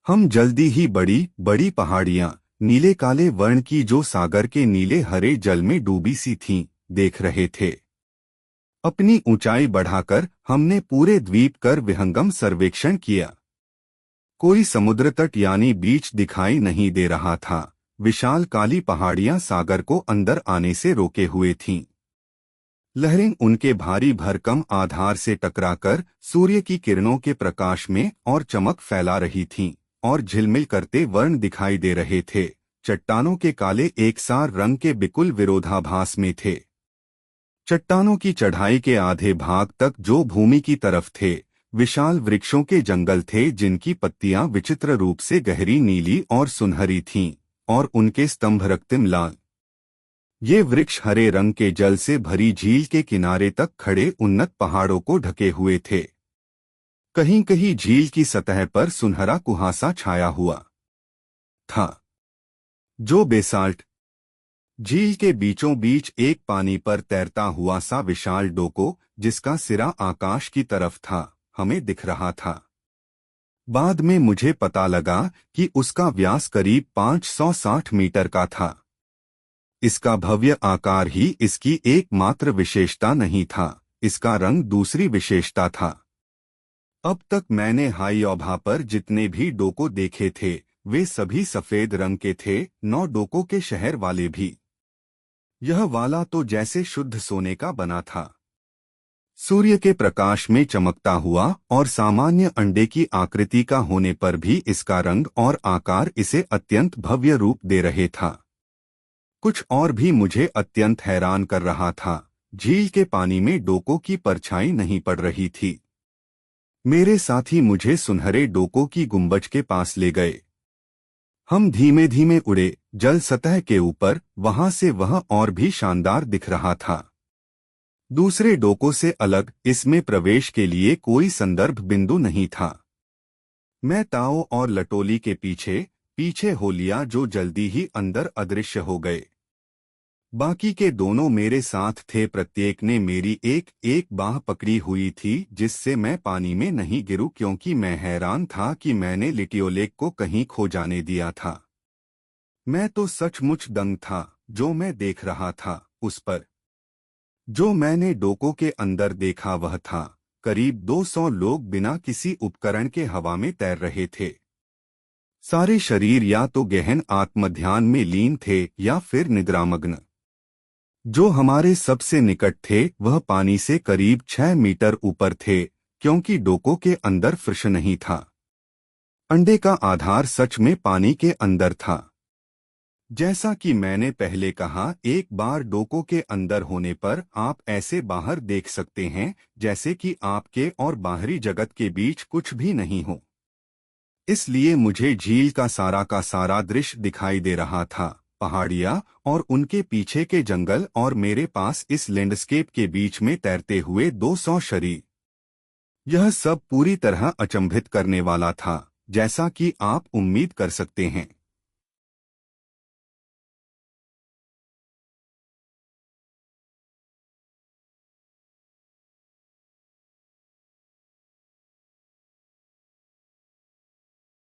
हम जल्दी ही बड़ी बड़ी पहाड़ियां, नीले काले वर्ण की जो सागर के नीले हरे जल में डूबी सी थीं, देख रहे थे। अपनी ऊंचाई बढ़ाकर हमने पूरे द्वीप कर विहंगम सर्वेक्षण किया। कोई समुद्र तट यानी बीच दिखाई नहीं दे रहा था। विशाल काली पहाड़ियां सागर को अंदर आने से रोके हुए थीं। लहरें उनके भारी भरकम आधार से टकराकर सूर्य की किरणों के प्रकाश में और चमक फैला रही थीं और झिलमिल करते वर्ण दिखाई दे रहे थे। चट्टानों के काले एकसार रंग के बिल्कुल विरोधाभास में थे। चट्टानों की चढ़ाई के आधे भाग तक जो भूमि की तरफ थे, विशाल वृक्षों के जंगल थे जिनकी पत्तियां विचित्र रूप से गहरी नीली और सुनहरी थीं और उनके स्तंभ रक्तिम लाल। ये वृक्ष हरे रंग के जल से भरी झील के किनारे तक खड़े उन्नत पहाड़ों को ढके हुए थे। कहीं कहीं झील की सतह पर सुनहरा कुहासा छाया हुआ था, जो बेसाल्ट। झील के बीचों बीच एक पानी पर तैरता हुआ सा विशाल डोको, जिसका सिरा आकाश की तरफ था, हमें दिख रहा था। बाद में मुझे पता लगा कि उसका व्यास करीब 560 मीटर का था। इसका भव्य आकार ही इसकी एकमात्र विशेषता नहीं था, इसका रंग दूसरी विशेषता था। अब तक मैंने हाइओभा पर जितने भी डोको देखे थे, वे सभी सफेद रंग के थे, 9 डोको के शहर वाले भी। यह वाला तो जैसे शुद्ध सोने का बना था। सूर्य के प्रकाश में चमकता हुआ और सामान्य अंडे की आकृति का होने पर भी इसका रंग और आकार इसे अत्यंत भव्य रूप दे रहे था। कुछ और भी मुझे अत्यंत हैरान कर रहा था। झील के पानी में डोको की परछाई नहीं पड़ रही थी। मेरे साथी मुझे सुनहरे डोको की गुंबज के पास ले गए। हम धीमे धीमे उड़े जल सतह के ऊपर। वहां से वह और भी शानदार दिख रहा था। दूसरे डोको से अलग इसमें प्रवेश के लिए कोई संदर्भ बिंदु नहीं था। मैं ताओ और लटोली के पीछे पीछे हो लिया, जो जल्दी ही अंदर अदृश्य हो गए। बाकी के दोनों मेरे साथ थे। प्रत्येक ने मेरी एक एक बाह पकड़ी हुई थी, जिससे मैं पानी में नहीं गिरूं, क्योंकि मैं हैरान था कि मैंने लिटियोलेक को कहीं खो जाने दिया था। मैं तो सचमुच दंग था। जो मैं देख रहा था उस पर जो मैंने डोको के अंदर देखा वह था करीब 200 लोग बिना किसी उपकरण के हवा में तैर रहे थे। सारे शरीर या तो गहन आत्मध्यान में लीन थे या फिर निद्रामग्न। जो हमारे सबसे निकट थे वह पानी से करीब 6 मीटर ऊपर थे, क्योंकि डोको के अंदर फर्श नहीं था। अंडे का आधार सच में पानी के अंदर था। जैसा कि मैंने पहले कहा, एक बार डोको के अंदर होने पर आप ऐसे बाहर देख सकते हैं जैसे कि आपके और बाहरी जगत के बीच कुछ भी नहीं हो। इसलिए मुझे झील का सारा दृश्य दिखाई दे रहा था, पहाड़ियाँ और उनके पीछे के जंगल, और मेरे पास इस लैंडस्केप के बीच में तैरते हुए 200 शरीर। यह सब पूरी तरह अचंभित करने वाला था, जैसा कि आप उम्मीद कर सकते हैं।